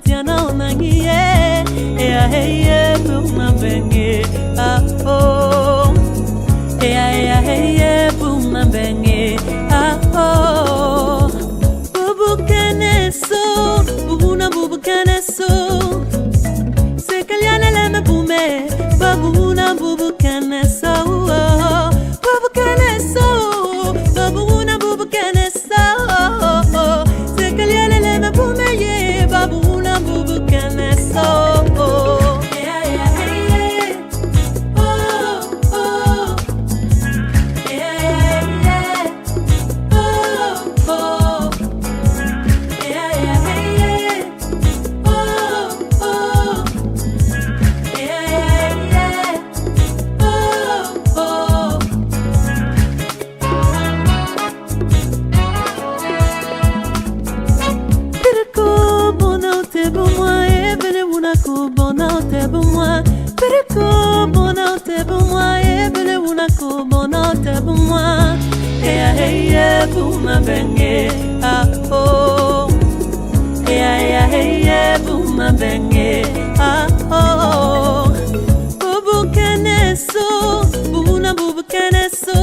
tiana onangie ea heye buma benge ah oh ea heye buma benge ah oh bubu keneso bubu keneso se kaliana leme bume babuna bubu keneso bubu keneso babuna bubu keneso se kaliana leme bume ye babuna bubu keneso Buma benge ah oh hey buma benge ah oh bubu keneso bubu keneso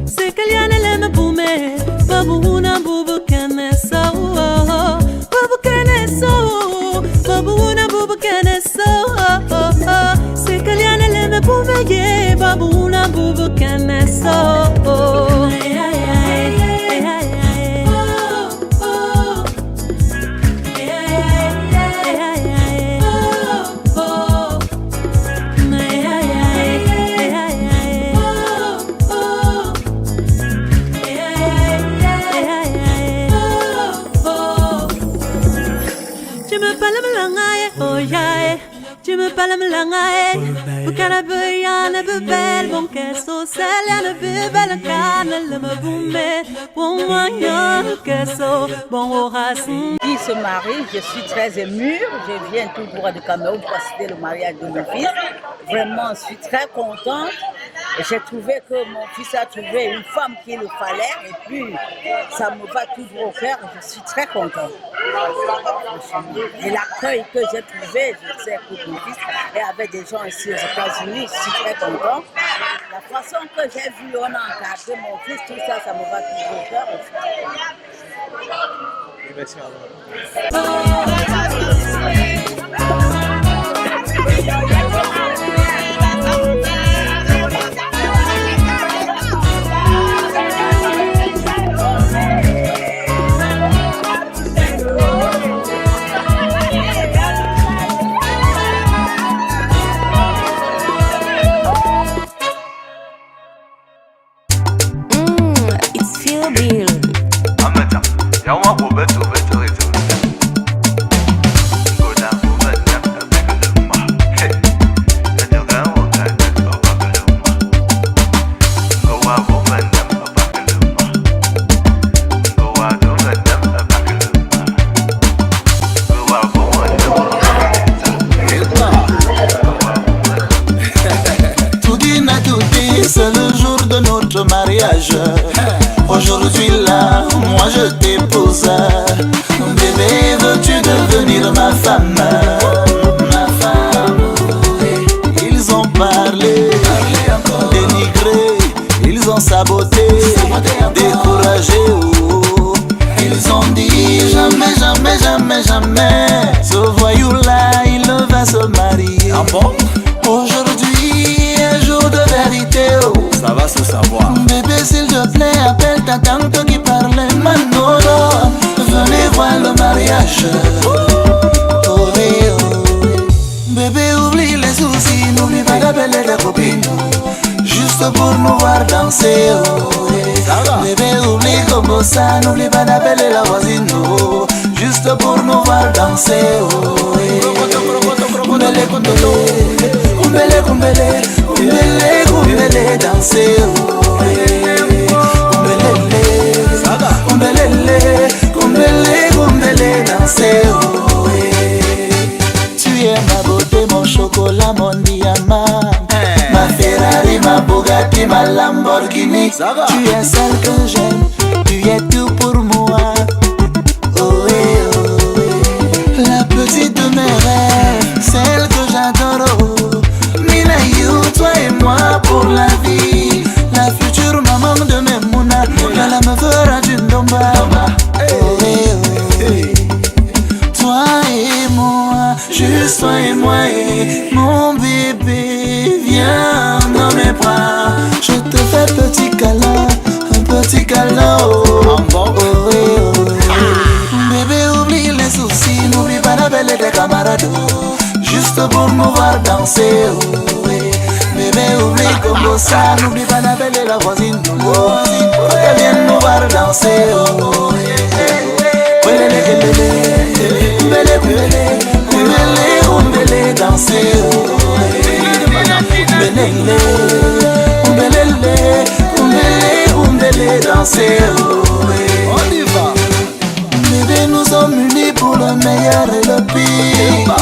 se kaliana leme bume babuna bubu keneso bubu keneso babuna bubu keneso se kaliana leme bume ye babuna bubu keneso Tu me parles melangae, bukana buyana bubel, bon keso selana bubel kana le me boume, bon moyen keso, bon orasin. Il se marie, je suis très émue, je viens tout droit de Cameroun pour assister le mariage de mon fils. Vraiment, je suis très contente. J'ai trouvé que mon fils a trouvé une femme qu'il le fallait et puis ça me va tout droit au cœur, je suis très contente. Et l'accueil que j'ai trouvé, je sais que mon fils est avec des gens ici aux États-Unis, je suis très contente. La façon que j'ai vu, on a encadré mon fils, tout ça, ça me va tout droit au cœur aussi. Merci It's Phil Bill. C'est le jour de notre mariage. Aujourd'hui là, moi je t'épouse. Bébé, veux-tu devenir ma femme? Ma femme, oui. Ils ont parlé, dénigré, ils ont saboté, découragé. Oh. Ils ont dit jamais, jamais, jamais, jamais. Ce voyou là, il va se marier. Ah bon? Aujourd'hui, un jour de vérité, oh. Ça va se savoir. Bébé, s'il te plaît, appelle ta tante qui parlait Manolo. Venez voir le mariage. Oh, oui, oh. Bébé, oublie les soucis, n'oublie pas d'appeler les copines. Juste pour nous voir danser, oh, oui. Bébé, oublie comme ça, n'oublie pas d'appeler la voisine, oh. Juste pour nous voir danser, oh, oui. Kumbele, kumbele, kumbele, kumbele, kumbele, kumbele, danser, oh, kumbele, kumbele, kumbele, danser, oh, tu es ma beauté, mon chocolat, mon diamant, ma Ferrari, ma Bugatti, ma Lamborghini. Tu es celle que j'aime, tu es tout pour moi. Oh, oh, danser, oh, ouais. Bébé, oublie comme ça, n'oublie pas d'appeler la voisine, oh, pour qu'elle vienne nous voir danser, oh, Umbele, danser, Umbele, danser, on y va. Bébé, nous sommes unis pour le meilleur et le pire.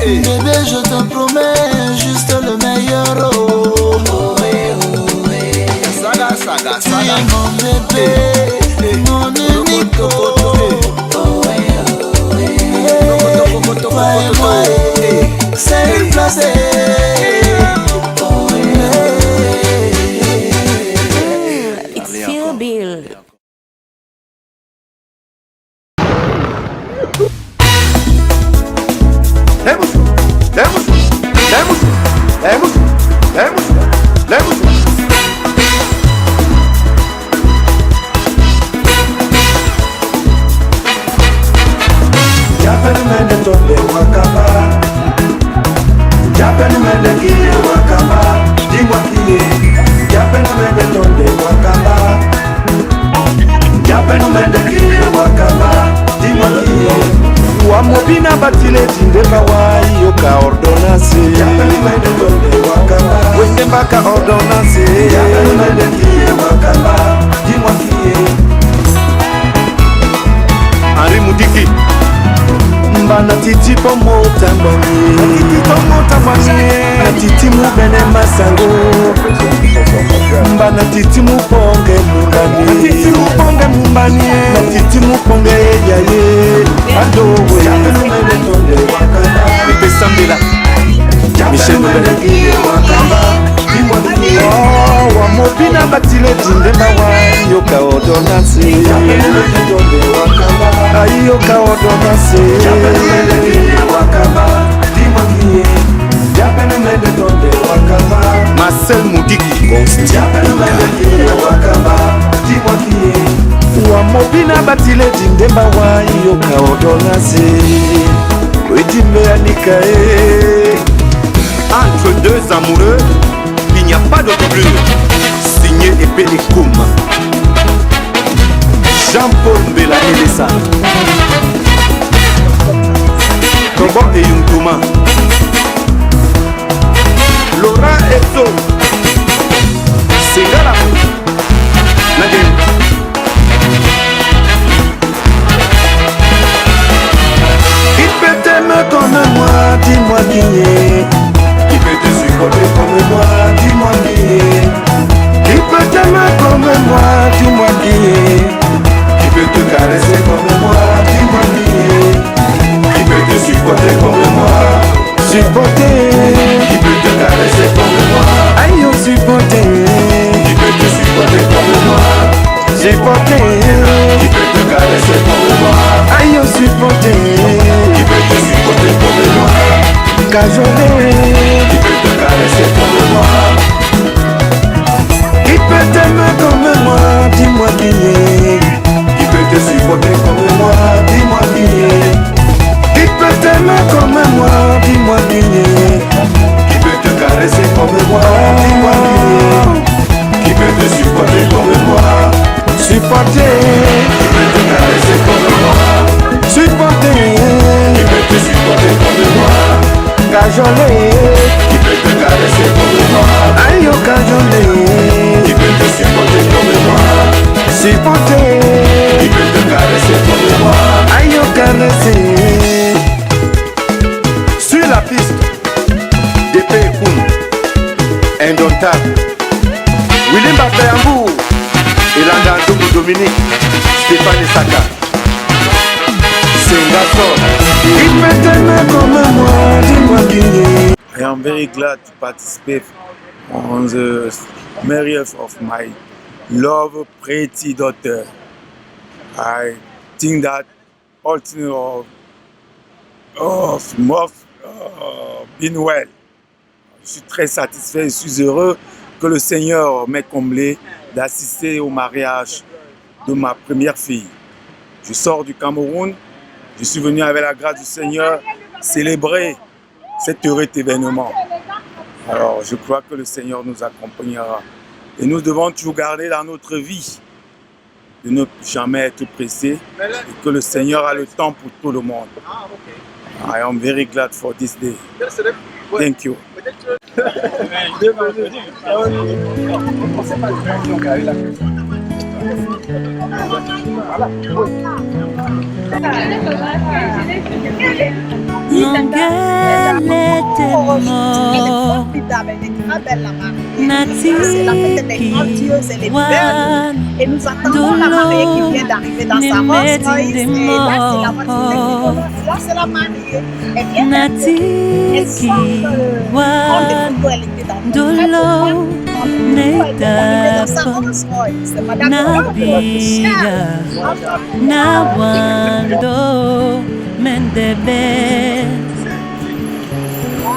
Bébé, je te promets juste le meilleur. Saga, tu es mon bébé, mon unique. Toi et moi, c'est une place. It's Phil Bill. Wamobina batile tindemba wa yoka ordonance wende mbaka ordonance Henri Mudiki mbana titi pomo tambani na titi mubene masango mbana titi muponge mumbani na titi muponge yaye adowe Pepe Sambela Michel Nobel Oh, wamobina batile tindemba wa yoka ordonance yoka ordonance Marcel Moudiki wamobina batile tindemba wa yoka ordonance entre deux amoureux, il n'y a pas de doublure. Signé Épée et Koum. Jean-Paul Mbela Elessa. Tobo et Yuntouma. Laurent Ezo. Sengala. Nadine. Il peut t'aimer comme moi, dis-moi qui est. Qui peut te supporter comme moi, dis-moi qui est. Qui peut t'aimer comme moi, dis-moi qui est. Qui peut te caresser comme moi, dis-moi qui est. Qui peut te supporter comme moi, supporter. Qui peut te caresser comme moi, aïe supporter. Qui peut te supporter comme moi, supporter. Qui peut te caresser comme moi, aïe supporter. Qui peut te supporter comme moi, cajoler. Qui peut te caresser comme moi. Qui peut t'aimer comme moi, dis-moi qui est. Qui peut te supporter comme moi, dis-moi qui est. Qui peut t'aimer comme moi, dis-moi qui est. Qui peut te caresser comme moi, dis-moi qui est. Qui peut te supporter comme moi, supporter. Qui peut te caresser comme moi, supporter. Qui peut te supporter comme moi, cajoler. Qui peut te caresser comme moi, aïe cajoler. Qui peut te supporter comme moi, supporter. Qui peut te caresser comme moi, aïe caresser. Sur la piste d'Épée et Koum, indomptable. William Bakayambou, Elanda Ndogo Dominique, Stéphane Saka. C'est un garçon. Il peut t'aimer comme moi, dis-moi qui est. I am very glad to participate on the marriage of my love pretty daughter. I think that all things of been well. Je suis très satisfait, je suis heureux que le Seigneur m'ait comblé d'assister au mariage de ma première fille. Je sors du Cameroun, je suis venu avec la grâce du Seigneur célébrer cet heureux événement. Alors, je crois que le Seigneur nous accompagnera. Et nous devons toujours garder dans notre vie de ne jamais être pressé et que le Seigneur a le temps pour tout le monde. I am very glad for this day. Thank you. Et nous attendons la mariée qui vient d'arriver dans sa robe. Et là, c'est la mariée. Elle vient d'arriver. Elle sort elle était dans sa Rolls Royce. C'est madame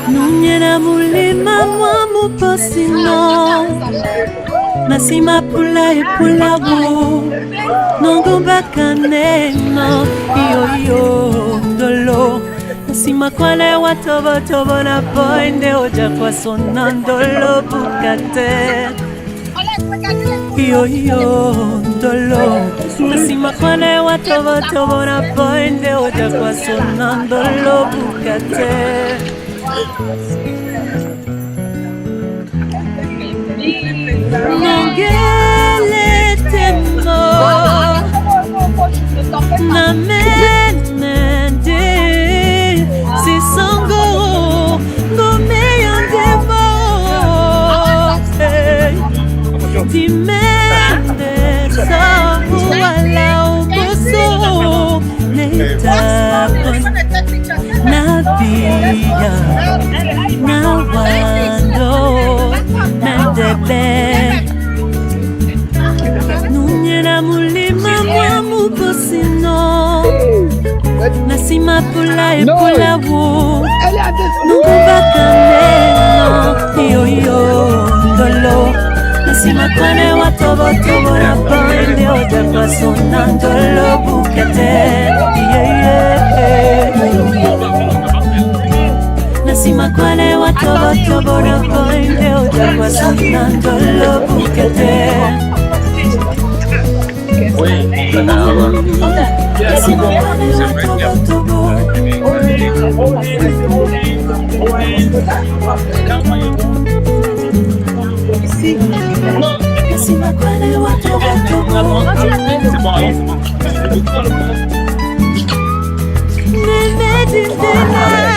Nunyena mulima mwa muposino Nasima pula e pula wu Nongomba kaneno Iyo dolo Nasima kwale watobo tobo na poinde Oja kwa sonandolo bukate Iyo dolo Nasima kwale watobo tobo na poinde Oja kwa sonandolo bukate Nongele temo na menende si songo ngome yandemo dimende so wala uboso neta na via na wando mendebe Nunyena mulima mwa mukosino Nasima pula e pula wu Nunguba kaneno Iyo dolo Nasima kwane watobo tobo na pande Oja kwa sonandolo bukete Nasima kwale watobo tobo na pande Oja kwa sonandolo bukete Nasima kwale watobo tobo Nasima kwale watobo tobo Nene dindela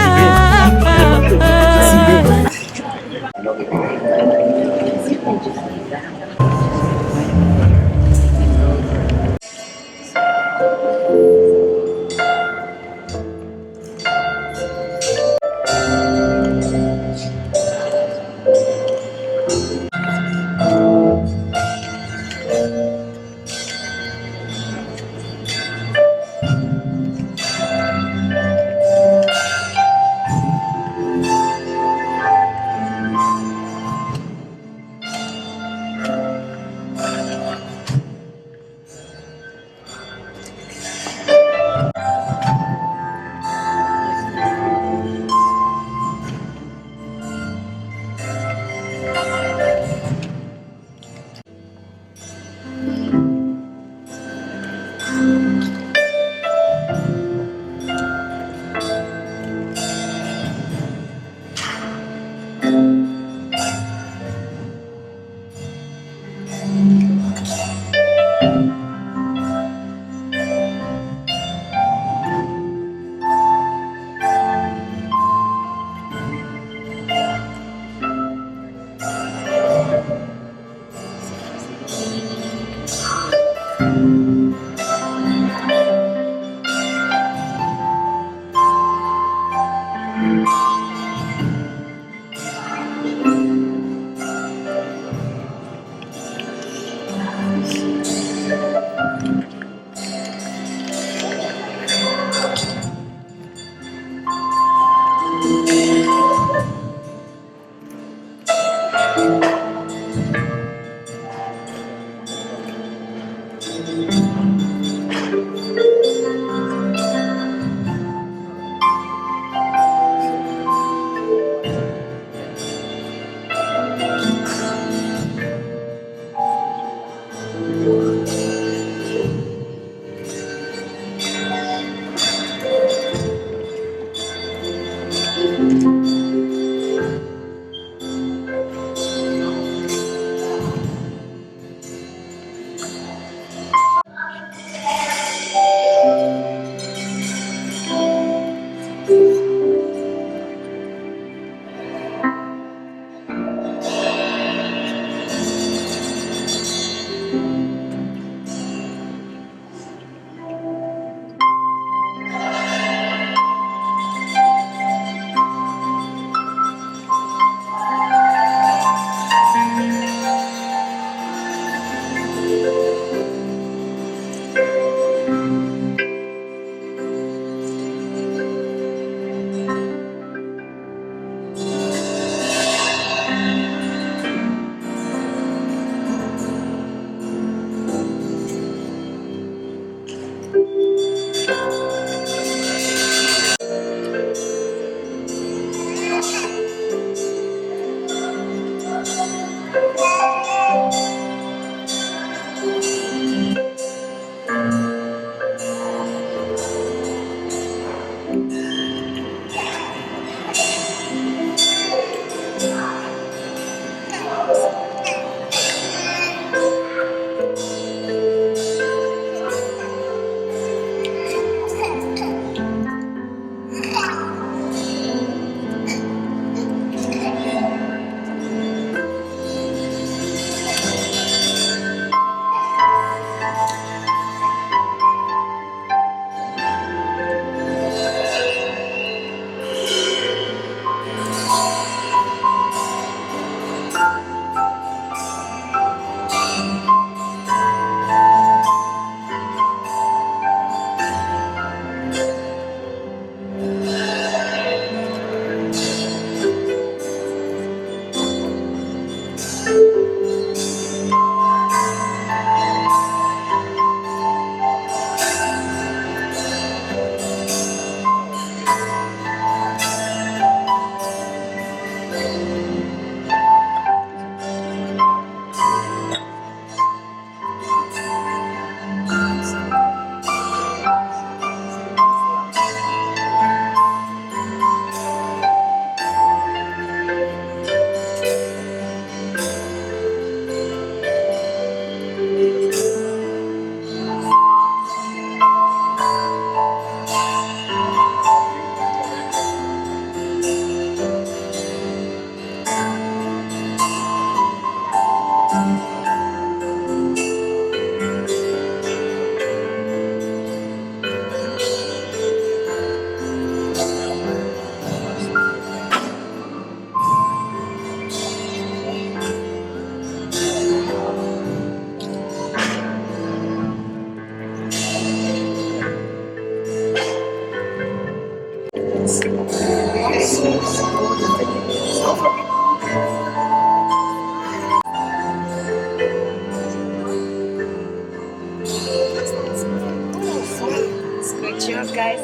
Cheers, guys.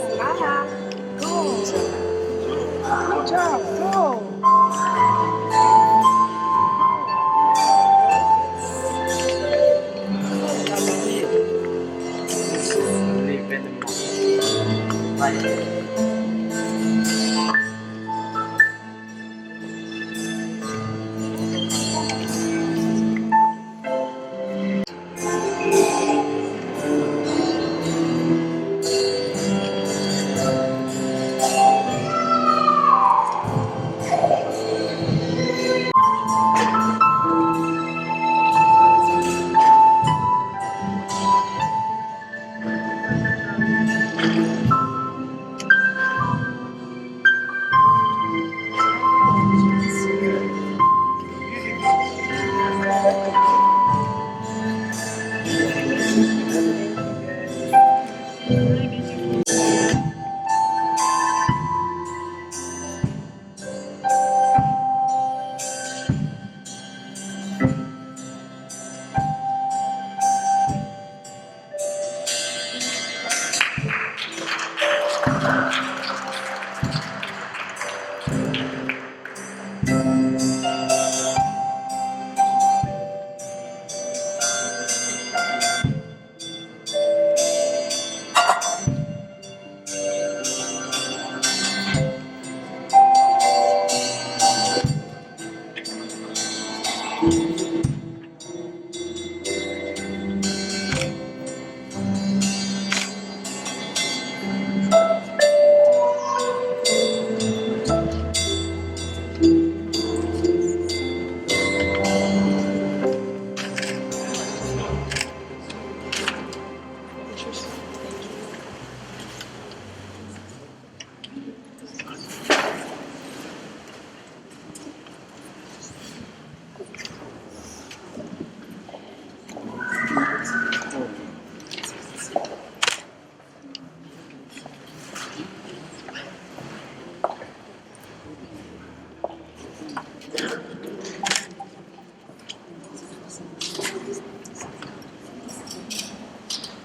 Go. Good job. Go.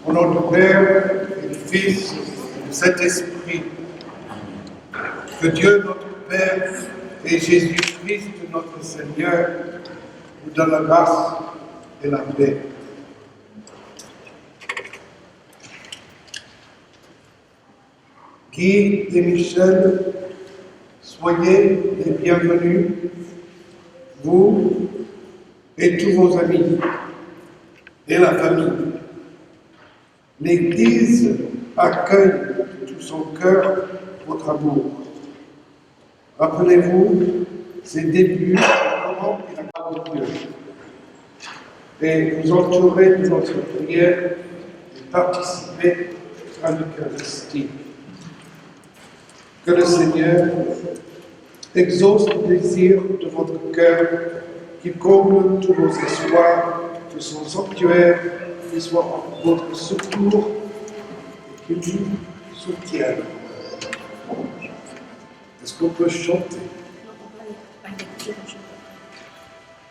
Au nom du Père et du Fils et du Saint-Esprit, que Dieu notre Père et Jésus-Christ notre Seigneur nous donne la grâce et la paix. Guy et Michel, soyez les bienvenus, vous et tous vos amis et la famille. L'Église accueille de tout son cœur votre amour. Rappelez-vous ses débuts, comment il a parlé de Dieu. Et vous entourez de notre prière et participez à l'Eucharistie. Que le Seigneur exauce le désir de votre cœur qui comble tous vos espoirs de son sanctuaire, qui soit en votre secours et qui nous soutienne. Est-ce qu'on peut chanter?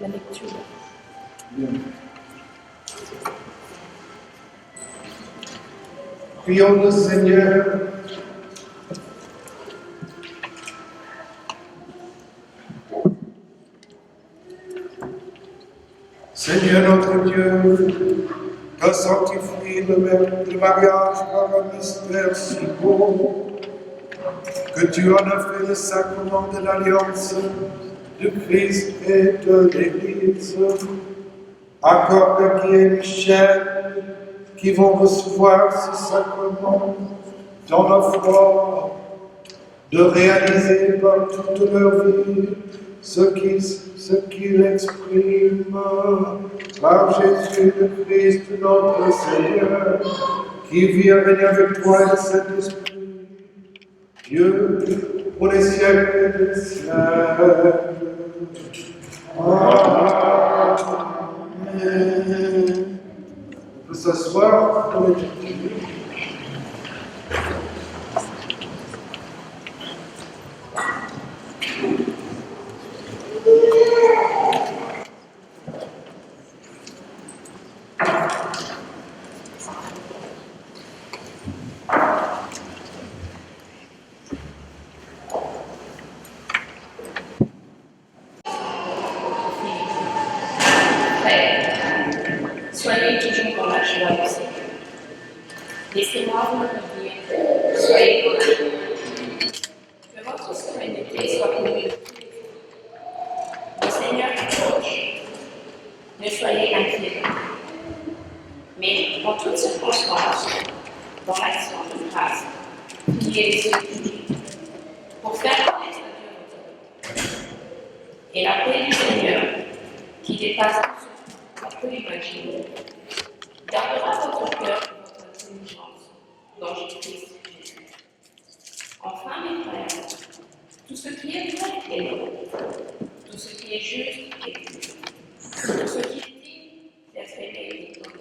La lecture. Bien. Prions le Seigneur. Seigneur notre Dieu, tu as sanctifié le mariage par un mystère si beau, que tu en as fait le sacrement de l'alliance de Christ et de l'Église. Accorde à Guy et Michel qui vont recevoir ce sacrement dans la foi de réaliser par toute leur vie ce qu'il exprime par Jésus le Christ notre Seigneur, qui vit et règne avec toi et le Saint-Esprit, Dieu, pour les siècles des siècles. Amen. On peut s'asseoir pour l'étude. Laissez-moi vous le dire, soyez dans la paix. Que votre sérénité soit connue de tous les jours. Le Seigneur est proche. Ne soyez inquiets. Mais en toutes circonstances, dans l'action de grâce, priez les Écritures pour faire connaître Dieu votre Dieu. Et la paix du Seigneur, qui dépasse tout ce qu'on peut imaginer, gardera votre cœur et votre intelligence dans Jésus-Christ. Enfin, mes frères, tout ce qui est vrai est noble, tout ce qui est juste est pur, tout ce qui est digne d'être aimé est honorable.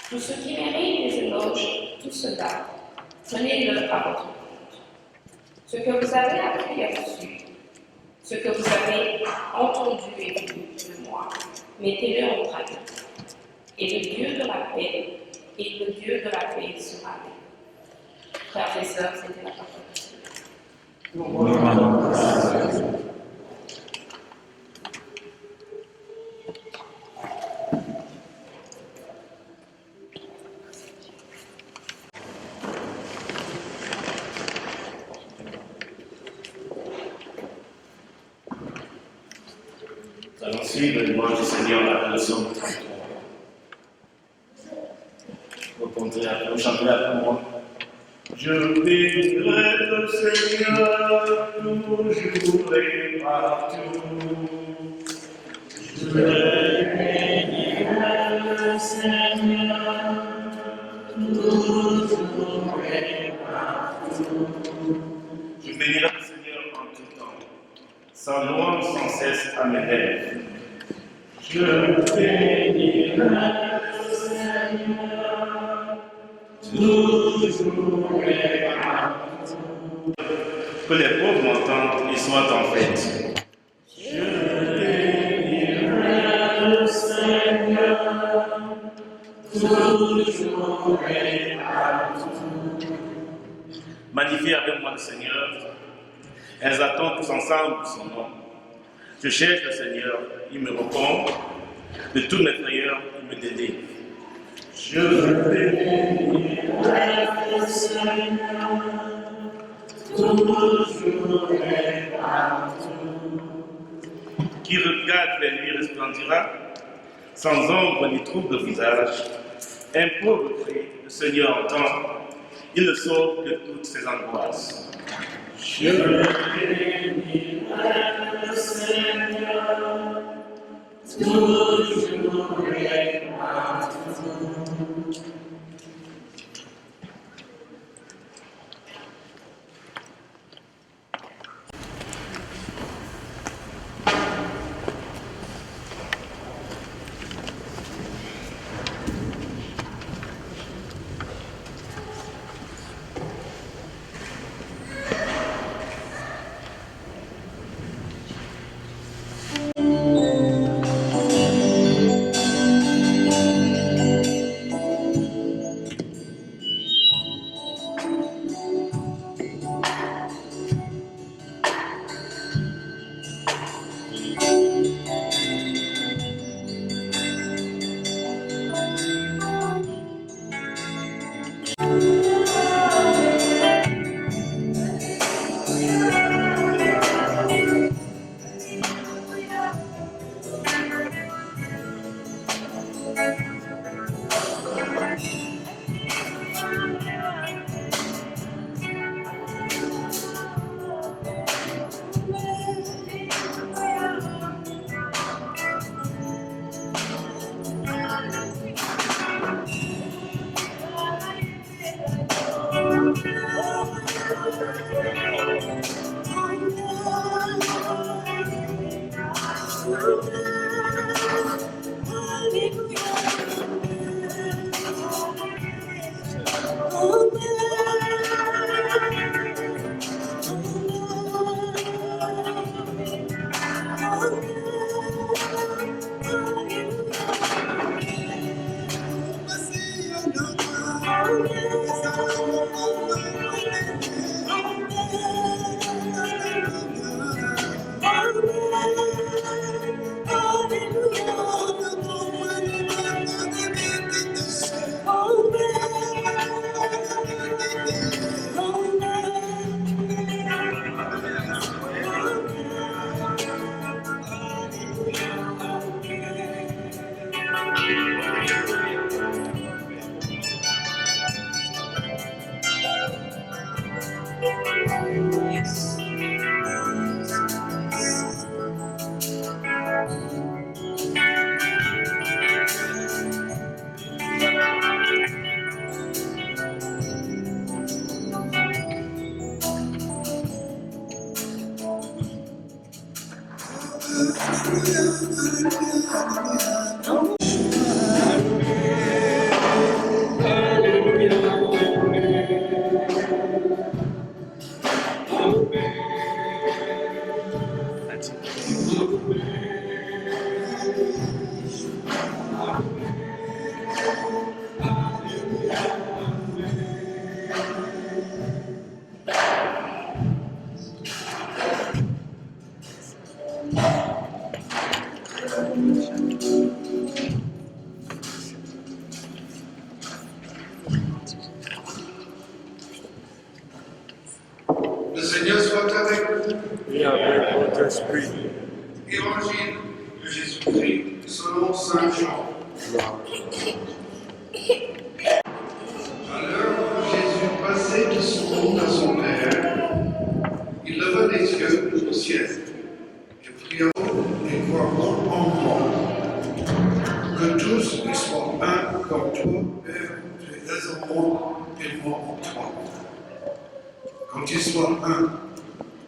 Tout ce qui mérite des éloges, tout cela, prenez-le à votre compte. Ce que vous avez appris et reçu, ce que vous avez entendu et vu de moi, mettez-le en pratique. Et le Dieu de la paix, sera avec vous. Frères et sœurs, c'était la parole du Seigneur. Allons suivre le dimanche du Seigneur à la leçon de 33. Vous chantez après moi. Je bénirai le Seigneur toujours et partout. Je bénirai le Seigneur toujours et partout. Je bénirai le Seigneur en tout temps. Sa louange sans cesse à mes lèvres. Je bénirai le Seigneur, toujours et partout. Que les pauvres m'entendent et soient en fête. Je bénirai le Seigneur, toujours et partout. Magnifiez avec moi le Seigneur. Elles attendent tous ensemble son nom. Je cherche le Seigneur, il me répond. De toutes mes frayeurs, il me délivre. Je bénirai le Seigneur, toujours et partout. Qui regarde vers lui resplendira, sans ombre ni trouble de visage. Un pauvre cri, le Seigneur entend, il le sauve de toutes ses angoisses. Je bénirai le Seigneur, toujours et partout. Oh, Le Seigneur soit avec vous. Et avec votre esprit. Évangile de Jésus-Christ selon Saint Jean. À l'heure où Jésus passait de son monde à son Père, il leva les yeux au ciel et pria et croiront en moi. Que tous ils soient un comme toi, Père, tu es en moi et moi en toi. Quand ils soient un,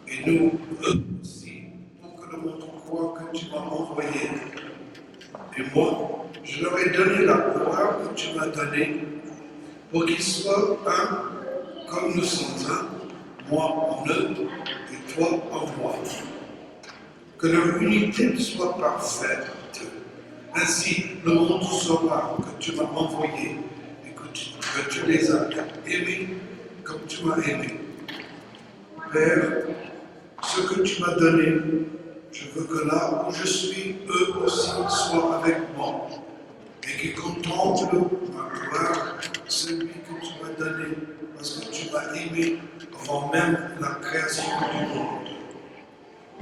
et nous, eux aussi, pour que le monde croie que tu m'as envoyé. Et moi, je leur ai donné la gloire que tu m'as donnée, pour qu'ils soient un, comme nous sommes un, moi en eux, et toi en moi. Que leur unité soit parfaite. Ainsi, le monde saura que tu m'as envoyé et que tu les as aimés comme tu m'as aimé. Père, ce que tu m'as donné, je veux que là où je suis, eux aussi soient avec moi et qu'ils contemplent ma gloire, celui que tu m'as donné, parce que tu m'as aimé avant même la création du monde.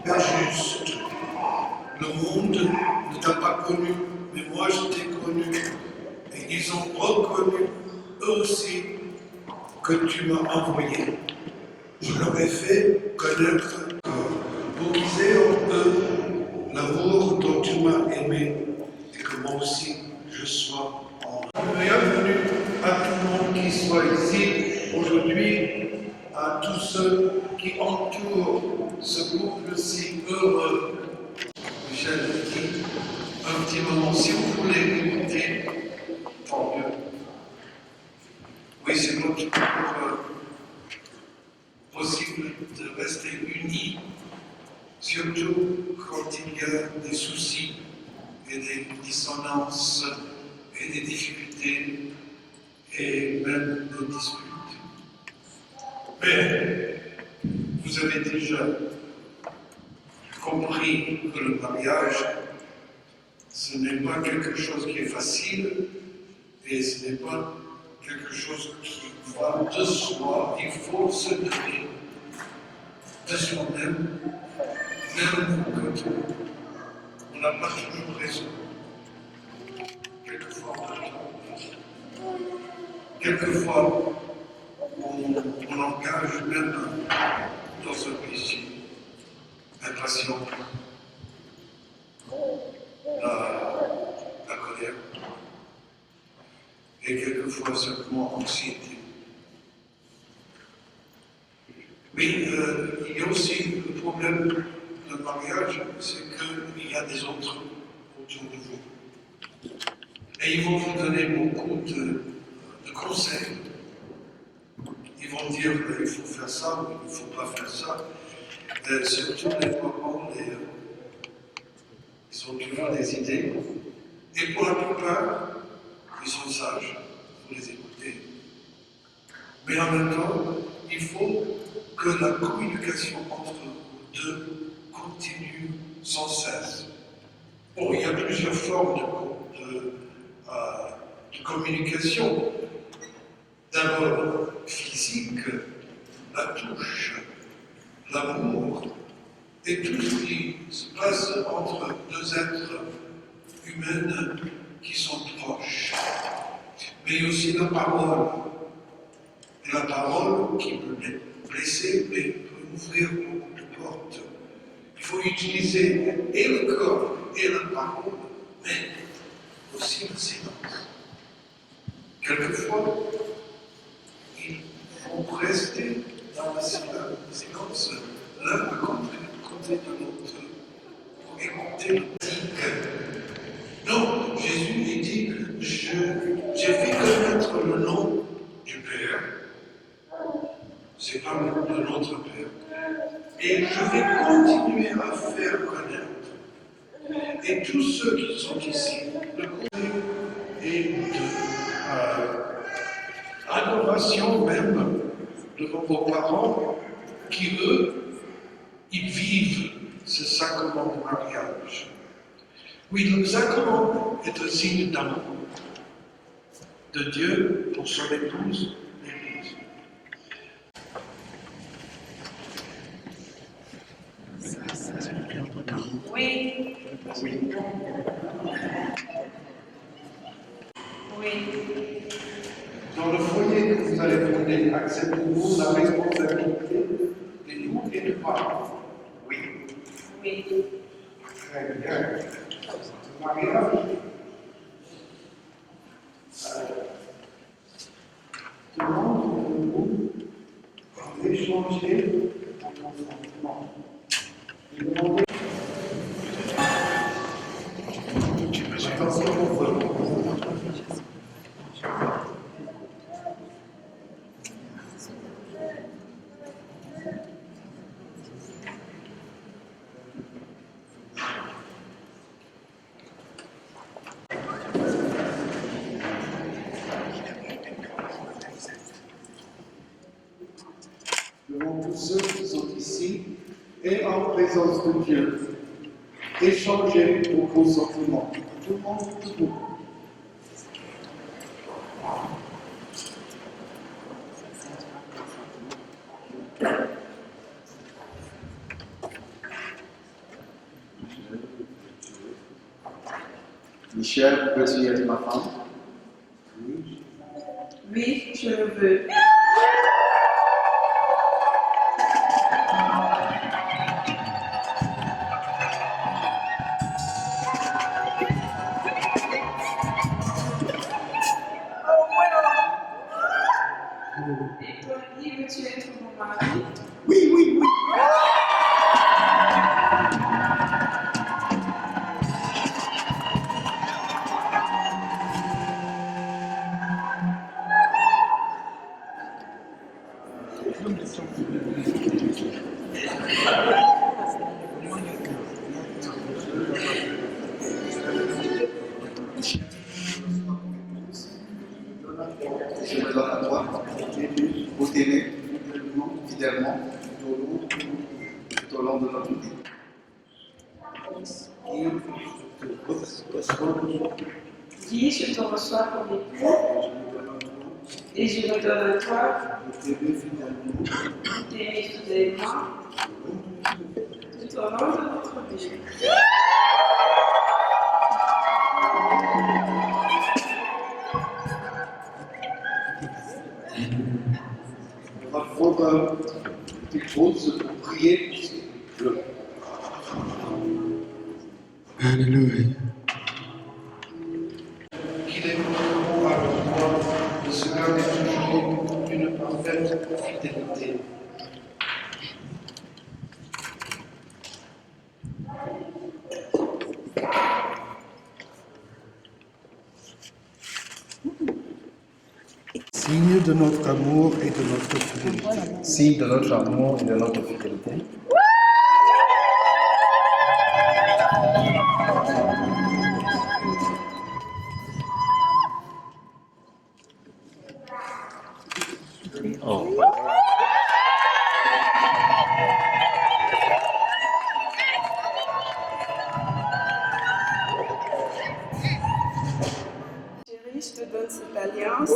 Père juste, le monde ne t'a pas connu, mais moi je t'ai connu, et ils ont reconnu eux aussi que tu m'as envoyé. Je leur ai fait connaître pour qu'ils aient en eux l'amour dont tu m'as aimé et que moi aussi je sois en eux. Bienvenue à tout le monde qui soit ici aujourd'hui, à tous ceux qui entourent ce couple si heureux. Michel dit un petit moment, si vous voulez écouter, tant mieux. Oui, c'est notre possible de rester unis, surtout quand il y a des soucis et des dissonances et des difficultés et même des disputes. Mais vous avez déjà compris que le mariage, ce n'est pas quelque chose qui est facile et ce n'est pas quelque chose qui va de soi. Il faut se donner de soi-même, même quand on n'a pas toujours raison. Quelquefois, on a tort. Quelquefois, on engage même dans un péché impatient, la colère, et quelquefois simplement anxiété. Mais il y a aussi le problème du mariage, c'est qu'il y a des autres autour de vous. Et ils vont vous donner beaucoup de conseils. Ils vont dire il faut faire ça, ou il ne faut pas faire ça. Surtout les parents, ils ont toujours des idées. Et pour la plupart, ils sont sages, il faut les écouter. Mais en même temps, il faut que la communication entre vous deux continue sans cesse. Bon, il y a plusieurs formes de communication. D'abord physique, la touche, l'amour, et tout ce qui se passe entre deux êtres humains qui sont proches. Mais il y a aussi la parole. Et la parole qui peut blesser, mais peut ouvrir beaucoup de portes. Il faut utiliser et le corps et la parole, mais aussi le silence. Quelquefois, il faut rester dans le silence, l'un à côté de l'autre, pour écouter le de notre Père. Et je vais continuer à faire connaître. Et tous ceux qui sont ici, le côté et de adoration même devant vos parents qui, eux, ils vivent ce sacrement de mariage. Oui, le sacrement est un signe d'amour de Dieu pour son épouse, l'Église. Oui. Oui. Oui. Dans le foyer que vous allez fonder, acceptez-vous la responsabilité d'époux et de parents? Oui. Oui. Très bien. Le mariage. Demandez-vous d'échanger en consentement. Attention au feu. Devant tous ceux qui sont ici et en présence de Dieu, échangez au consentement. Tout le monde, tout le monde. Michel, peux-tu être ma femme? Oui, je le veux. Et toi, Guy, veux-tu être mon mari? Oui, oui, oui. Je me donne à toi pour t'aimer fidèlement tout au long de notre vie. Guy, je te reçois comme époux et je me donne à toi d'aimer fidèlement tout au long de notre vie. Il va falloir quelque chose pour prier pour Dieu. Alléluia. Qu'il est bon à toi de se garder toujours une parfaite fidélité. Signe de notre amour et de notre fidélité. Signe de notre amour et de notre fidélité. Chérie, je te donne cette alliance.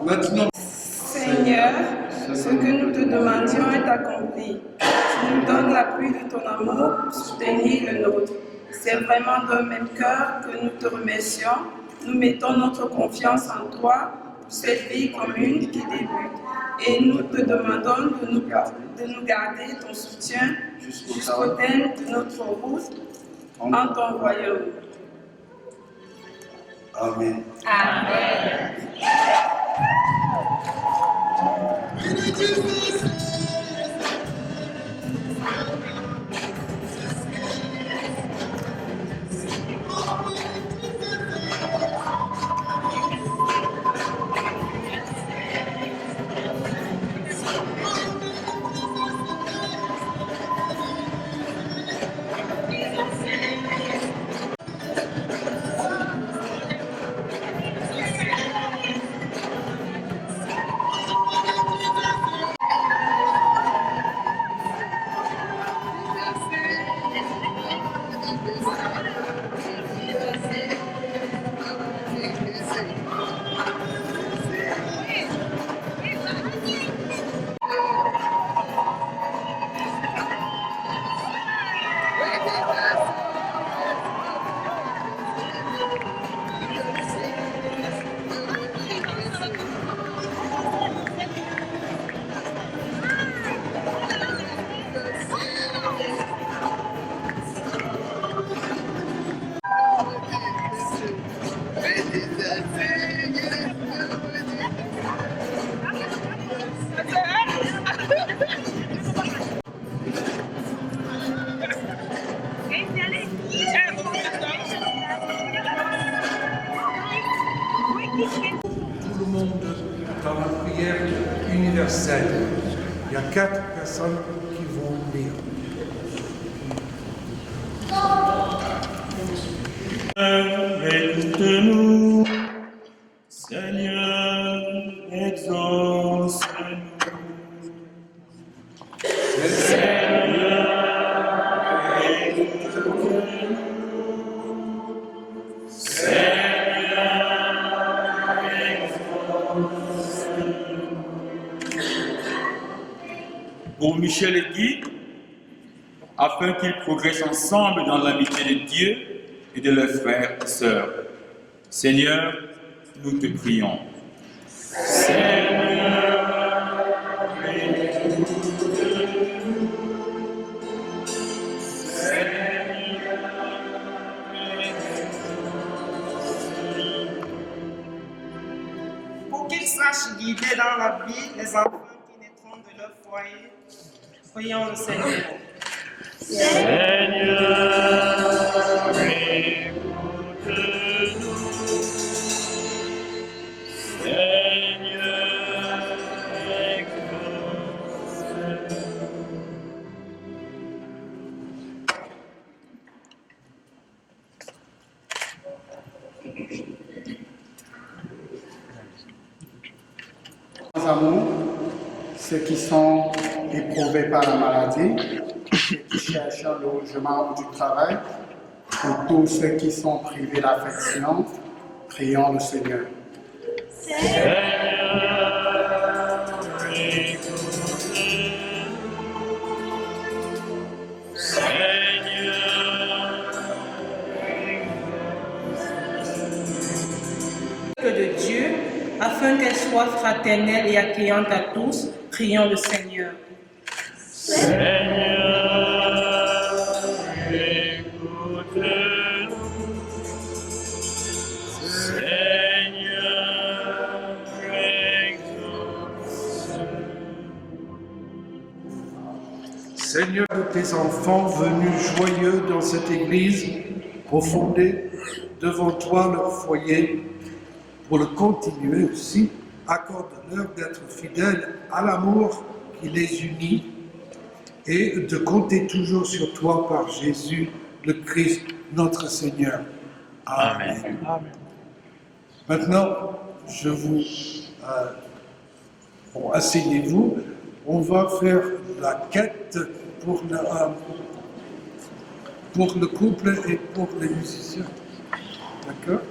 Maintenant, Seigneur, ce que nous te demandions est accompli. Tu nous donnes l'appui de ton amour pour soutenir le nôtre. C'est vraiment d'un même cœur que nous te remercions. Nous mettons notre confiance en toi cette vie commune qui débute. Et nous te demandons de nous garder ton soutien jusqu'au terme de notre route en ton royaume. Amen. Amen. Tout le monde dans la prière universelle. Il y a 4 personnes qui vont lire. Écoute-nous, Seigneur, exauce-nous. Seigneur, écoute-nous. Seigneur, exauce-nous. Pour Michel et Guy, afin qu'ils progressent ensemble dans l'amitié de Dieu et de leurs frères et sœurs. Seigneur, nous te prions. Seigneur, écoute-nous. Seigneur, Pour qu'ils sachent guider dans la vie les enfants qui naîtront de leur foyer, prions le Seigneur. Seigneur, écoute-nous. Seigneur, exauce-nous. Sans amour, ceux qui sont éprouvés par la maladie, ceux qui cherchent le logement ou du travail, pour tous ceux qui sont privés d'affection, prions le Seigneur. De Dieu, afin qu'elle soit fraternelle et accueillante à tous, prions le Seigneur. Seigneur, de tes enfants venus joyeux dans cette église, pour fonder devant toi leur foyer, pour le continuer aussi, accorde-leur d'être fidèles à l'amour qui les unit et de compter toujours sur toi par Jésus, le Christ, notre Seigneur. Amen. Amen. Maintenant, je vous... bon, asseyez-vous. On va faire la quête pour le couple et pour les musiciens. D'accord?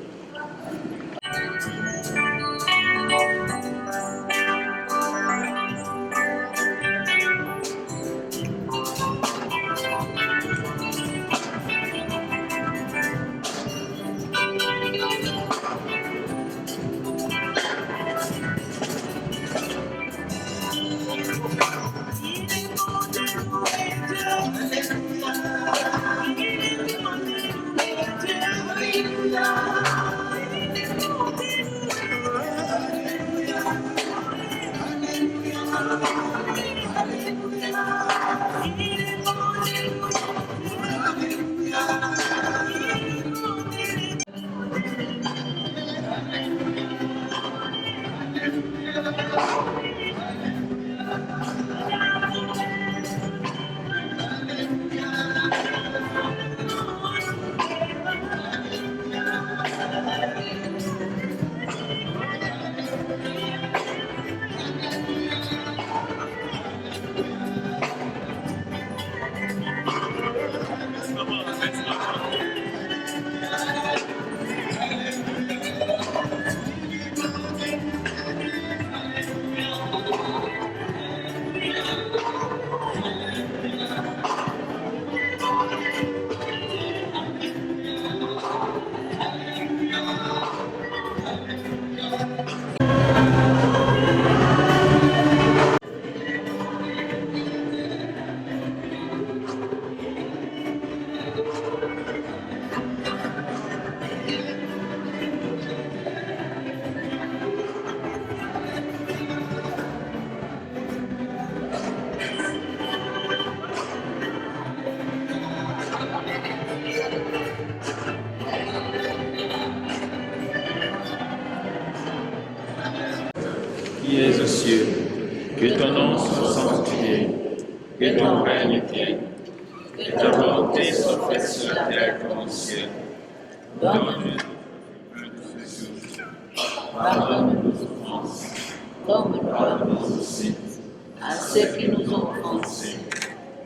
Qui es aux cieux, que ton nom soit sanctifié, que ton règne vienne, que ta volonté soit faite sur la terre comme au ciel. Donne-nous notre ce jour. Pardonne nos offenses, comme nous pardonnons aussi à ceux qui nous ont offensés,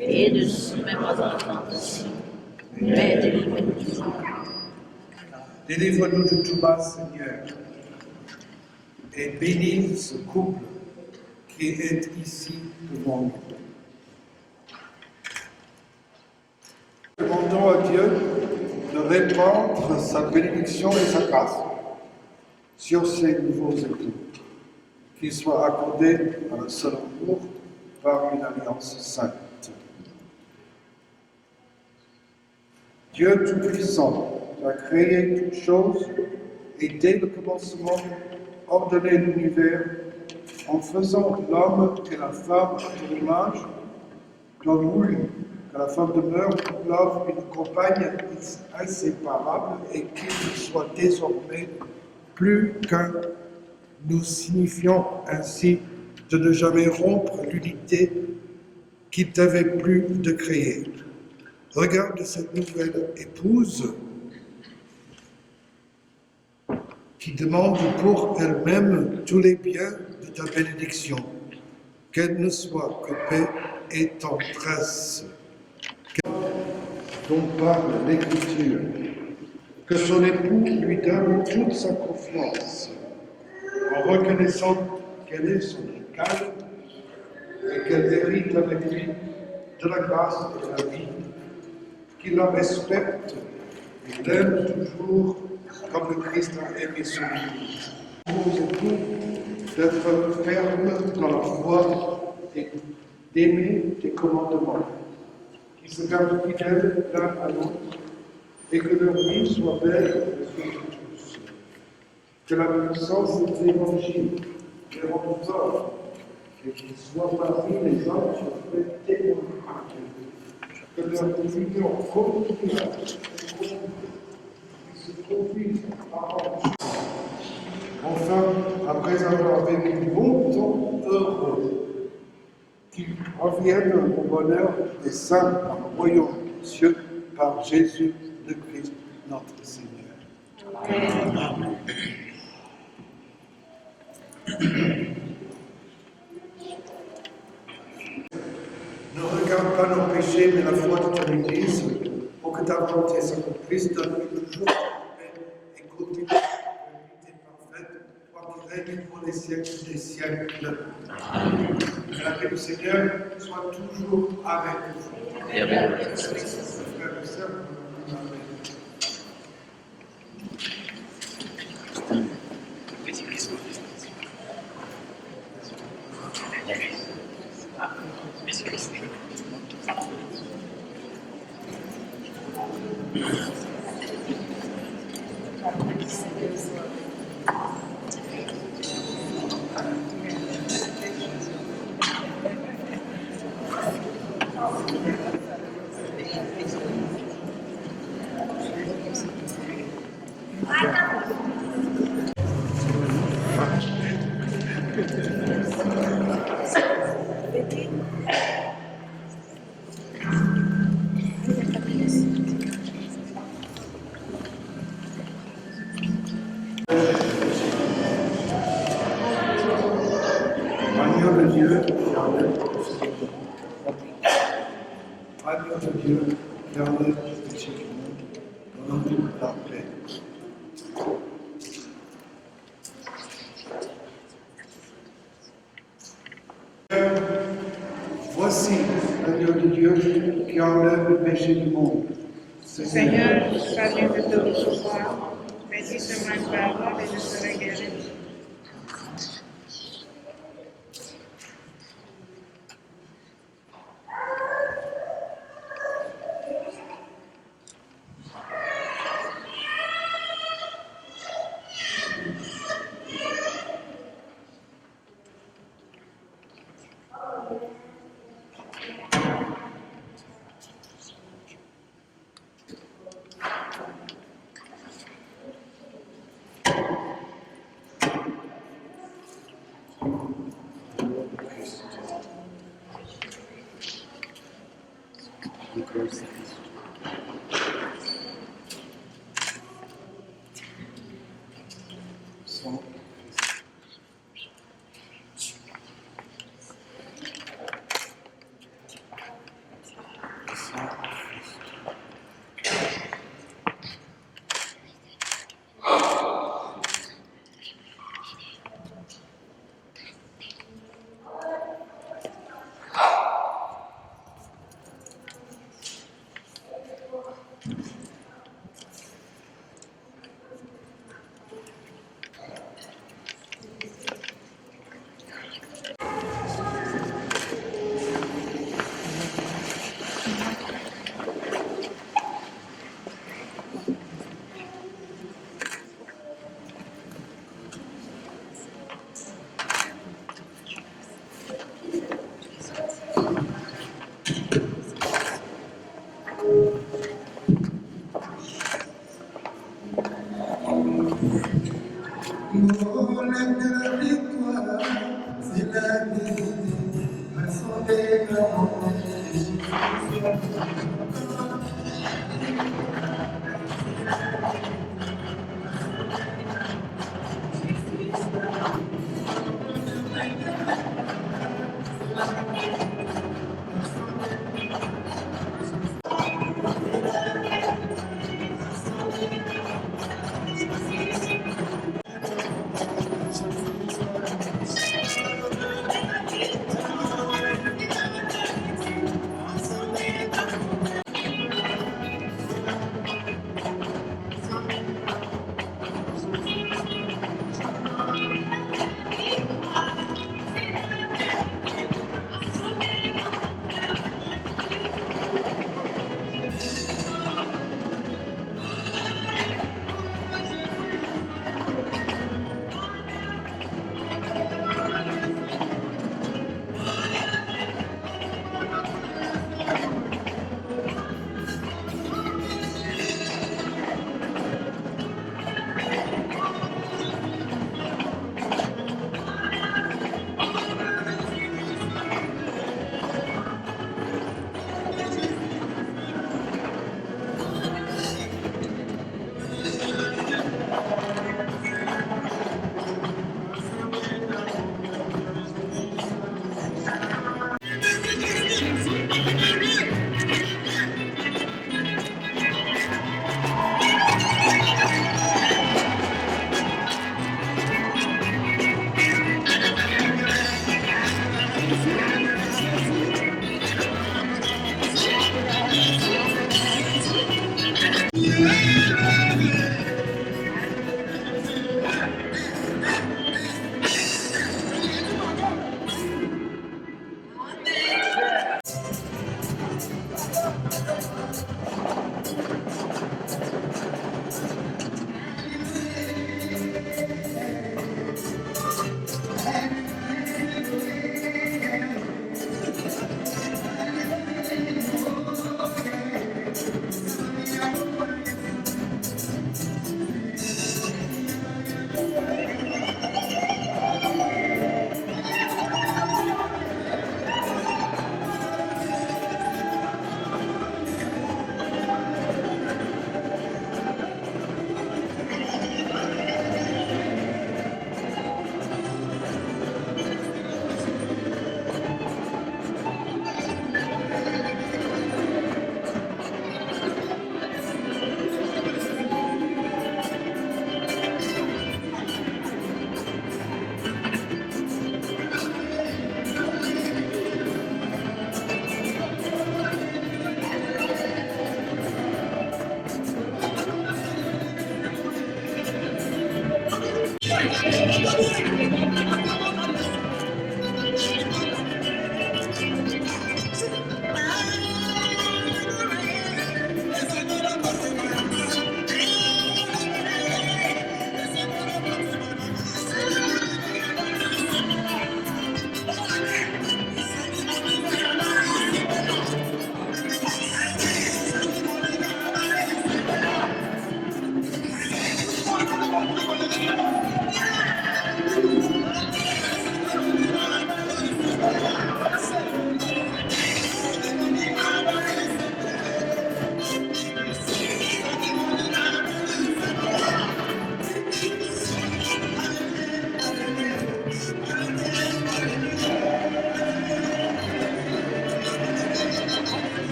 et ne nous soumets pas à la tentation, mais délivre-nous du mal. Délivre-nous de tout mal, Seigneur, et bénis ce couple qui est ici devant nous. Demandons à Dieu de répandre sa bénédiction et sa grâce sur ces nouveaux époux, qu'ils soient accordés à un seul amour par une alliance sainte. Dieu Tout-Puissant a créé toutes choses et dès le commencement ordonné l'univers en faisant l'homme et la femme à ton image, dans l'ouïe que la femme demeure pour l'homme une compagne inséparable et qu'il soit désormais plus qu'un. Nous signifions ainsi de ne jamais rompre l'unité qu'il t'avait plu de créer. Regarde cette nouvelle épouse qui demande pour elle-même tous les biens de ta bénédiction, qu'elle ne soit que paix et tendresse. Dont parle l'Écriture, que son époux lui donne toute sa confiance, en reconnaissant qu'elle est son égale et qu'elle hérite avec lui de la grâce et de la vie, qu'il la respecte et l'aime toujours comme le Christ a aimé son Église. Aux époux d'être fermes dans la foi et d'aimer tes commandements, qui se gardent fidèles l'un à l'autre et que leur vie soit belle aux yeux de tous. Que la puissance de l'Évangile les rende forts et qu'ils soient parmi les hommes sur le témoin. Que leur union continuelle se produise par enfin, après avoir vécu longtemps heureux, qu'ils reviennent au bonheur des saints dans le royaume des cieux par Jésus le Christ, notre Seigneur. Amen. Ne regarde pas nos péchés, mais la foi de ton Église, pour que ta volonté s'accomplisse, donne-lui toujours la paix et continue la vérité parfaite, toi qui règnes pour les siècles des siècles. Amen. Que la paix du Seigneur soit toujours avec vous. Et avec votre esprit. Frères et sœurs, amen. Agneau de Dieu qui enlève Agneau de Dieu qui enlève le péché du monde, donne-nous la paix. Voici l'agneau de Dieu qui enlève le péché du monde. Seigneur, ça vient de te recevoir, mais dis seulement une parole et je serai guéri.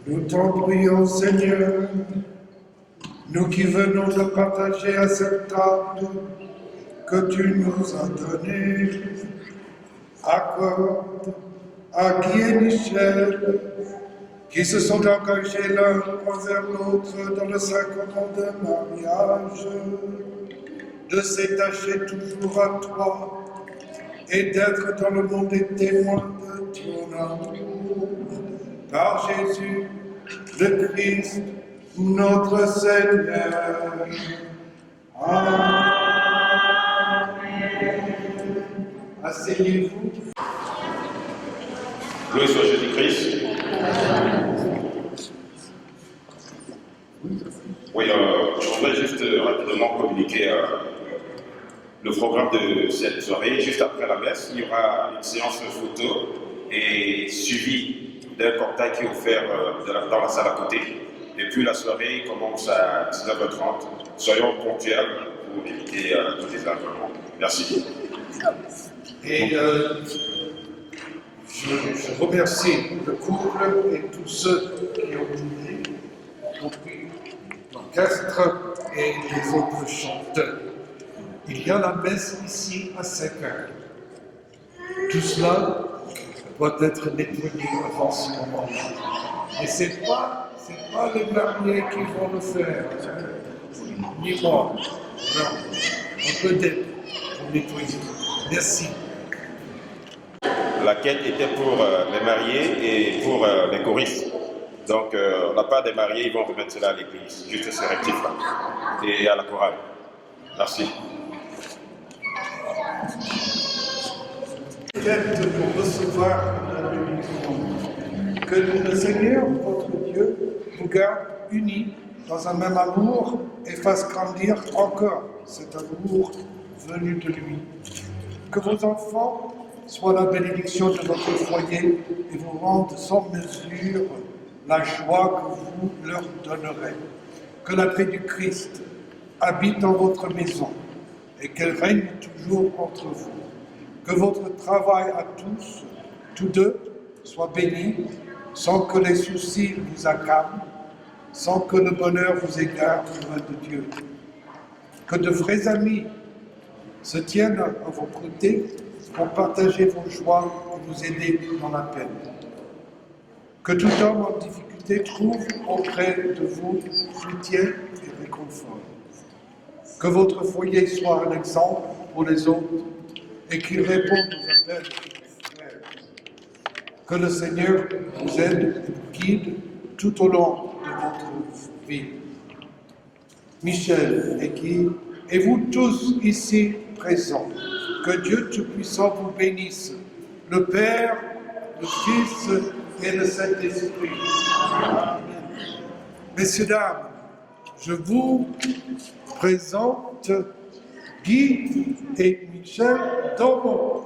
Nous t'en prions, Seigneur, nous qui venons de partager à cette table que tu nous as donnée. Accorde à Guy et Michel, qui se sont engagés l'un envers l'autre dans le sacrement de mariage, de s'attacher toujours à toi et d'être dans le monde des témoins de ton amour. Par Jésus, le Christ, notre Seigneur. Amen. Asseyez-vous. Loué soit Jésus-Christ. Oui, je voudrais juste rapidement communiquer le programme de cette soirée. Juste après la messe, il y aura une séance photo et suivi d'un cortège qui est offert dans la salle à côté. Et puis la soirée commence à 19h30. Soyons ponctuels pour éviter tous les événements. Merci. Et je remercie le couple et tous ceux qui ont aidé, y compris l'orchestre et les autres chanteurs. Il y a la messe ici à 5 heures. Tout cela doit être nettoyé avant ce moment-là. Et ce n'est pas les mariés qui vont le faire, ni moi. Non, on peut d'être pour nettoyer. Merci. La quête était pour les mariés et pour les choristes. Donc, la part des mariés, ils vont remettre cela à l'église, juste ce rectif-là, et à la chorale. Merci. Quête pour recevoir la bénédiction. Que le Seigneur, votre Dieu, vous garde unis dans un même amour et fasse grandir encore cet amour venu de lui. Que vos enfants soient la bénédiction de votre foyer et vous rendent sans mesure la joie que vous leur donnerez. Que la paix du Christ habite dans votre maison et qu'elle règne toujours entre vous. Que votre travail à tous deux, soit béni, sans que les soucis vous accablent, sans que le bonheur vous égare loin de Dieu. Que de vrais amis se tiennent à vos côtés pour partager vos joies et vous aider dans la peine. Que tout homme en difficulté trouve auprès de vous soutien et réconfort. Que votre foyer soit un exemple pour les autres et qu'il réponde aux appels des frères. Que le Seigneur vous aide et vous guide tout au long de votre vie. Michel et Guy, et vous tous ici présents, que Dieu Tout-Puissant vous bénisse, le Père, le Fils et le Saint-Esprit. Messieurs, dames, je vous présente Guy et Michel Domon.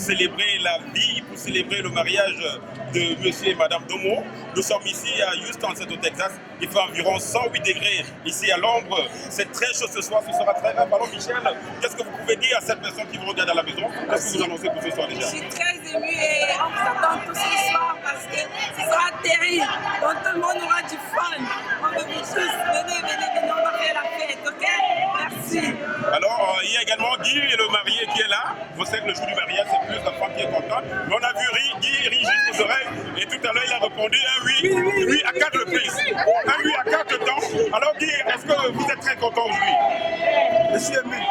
célébrer la vie, pour célébrer le mariage de monsieur et madame Domo. Nous sommes ici à Houston, c'est au Texas. Il fait environ 108 degrés ici à l'ombre. C'est très chaud ce soir, ce sera très grave. Alors Michel, qu'est-ce que vous pouvez dire à cette personne qui vous regarde à la maison? Qu'est-ce que vous annoncez pour ce soir déjà? Je suis très émue et on vous attend tous ce soir parce que ce sera terrible. Donc tout le monde aura du fun. On veut vous tous. Venez, on va faire la fête, ok? Merci. Alors, il y a également Guy, le marié qui est là. Vous savez que le jour du mariage, c'est plus la femme qui est contente. Mais on a vu Guy rit jusqu'aux oreilles. Et tout à l'heure, il a répondu un oui à 4 reprises. Un oui à 4 temps. Alors Guy, est-ce que vous êtes très content aujourd'hui? Je suis ému.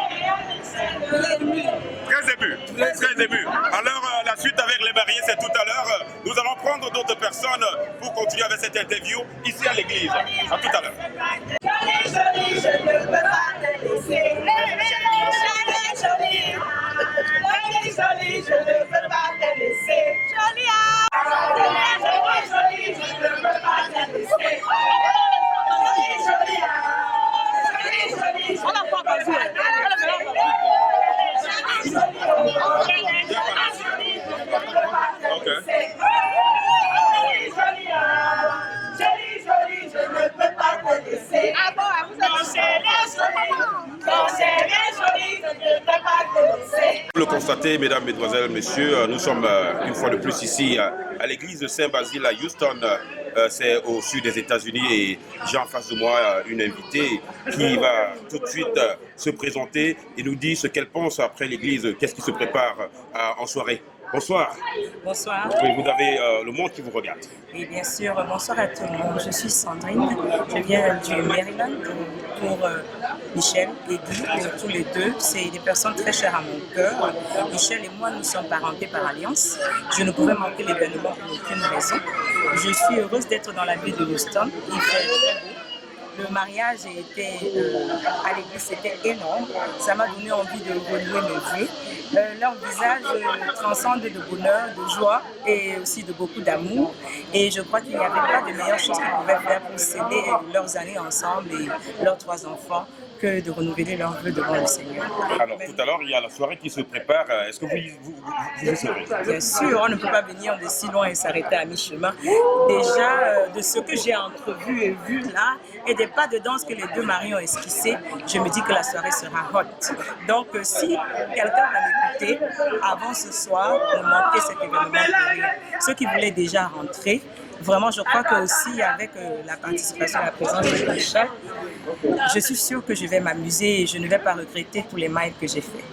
Très ému. Alors, la suite avec les mariés, c'est tout à l'heure. Nous allons prendre d'autres personnes pour continuer avec cette interview ici à l'église. À tout à l'heure. Jolie, je ne peux pas te laisser. Jolie, je ne peux pas te laisser. Jolie, je ne peux pas te laisser. On n'a pas besoin. Ok. Jolie, je ne peux pas te laisser. Ah bon, vous êtes jolie, je ne peux pas te laisser. Vous le constatez, mesdames, mesdemoiselles, messieurs, nous sommes une fois de plus ici à l'église de Saint-Basile à Houston. C'est au sud des États-Unis et j'ai en face de moi une invitée qui va tout de suite se présenter et nous dire ce qu'elle pense après l'église, qu'est-ce qui se prépare en soirée. Bonsoir. Bonsoir. Oui, vous avez le monde qui vous regarde. Oui, bien sûr. Bonsoir à tout le monde. Je suis Sandrine. Je viens du Maryland pour Michel et Guy. Tous les deux, c'est des personnes très chères à mon cœur. Michel et moi, nous sommes parentés par alliance. Je ne pouvais manquer l'événement pour aucune raison. Je suis heureuse d'être dans la ville de Houston. Il fait très beau. Le mariage était à l'église, c'était énorme. Ça m'a donné envie de renouer mes vœux. Leur visage transcende de bonheur, de joie et aussi de beaucoup d'amour. Et je crois qu'il n'y avait pas de meilleure chose qu'ils pouvaient faire pour célébrer leurs années ensemble et leurs 3 enfants que de renouveler leurs vœux devant le Seigneur. Alors, tout à l'heure, il y a la soirée qui se prépare. Est-ce que vous serez? Bien sûr, on ne peut pas venir de si loin et s'arrêter à mi-chemin. Déjà, de ce que j'ai entrevu et vu là, et des pas de danse que les deux maris ont esquissés, je me dis que la soirée sera hot. Donc, si quelqu'un va m'écouter, avant ce soir, ne manquez cet événement pour rien. Ceux qui voulaient déjà rentrer, vraiment, je crois que aussi avec la participation et la présence de Michel, je suis sûre que je vais m'amuser et je ne vais pas regretter tous les miles que j'ai fait.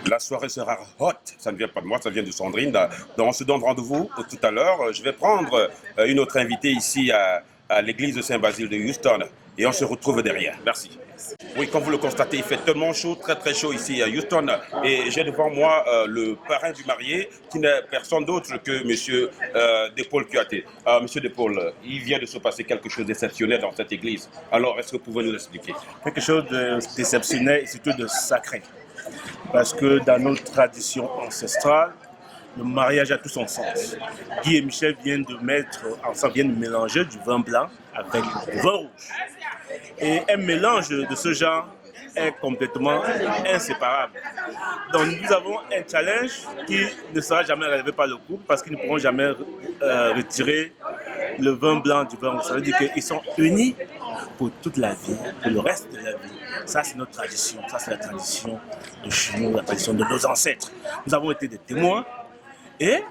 La soirée sera hot, ça ne vient pas de moi, ça vient de Sandrine. Donc on se donne rendez-vous tout à l'heure. Je vais prendre une autre invitée ici à l'église de Saint-Basile de Houston et on se retrouve derrière. Merci. Oui, comme vous le constatez, il fait tellement chaud, très très chaud ici à Houston. Et j'ai devant moi le parrain du marié, qui n'est personne d'autre que monsieur Depaul Kouyaté. Monsieur Depaul, il vient de se passer quelque chose d'exceptionnel dans cette église. Alors, est-ce que vous pouvez nous l'expliquer? Quelque chose d'exceptionnel et surtout de sacré. Parce que dans notre tradition ancestrale, le mariage a tout son sens. Guy et Michel viennent de mettre ensemble, viennent de mélanger du vin blanc avec du vin rouge. Et un mélange de ce genre est complètement inséparable. Donc nous avons un challenge qui ne sera jamais relevé par le couple parce qu'ils ne pourront jamais retirer le vin blanc du vin rouge. Ça veut dire qu'ils sont unis pour toute la vie, pour le reste de la vie. Ça, c'est notre tradition. Ça, c'est la tradition de chez nous, la tradition de nos ancêtres. Nous avons été des témoins. Et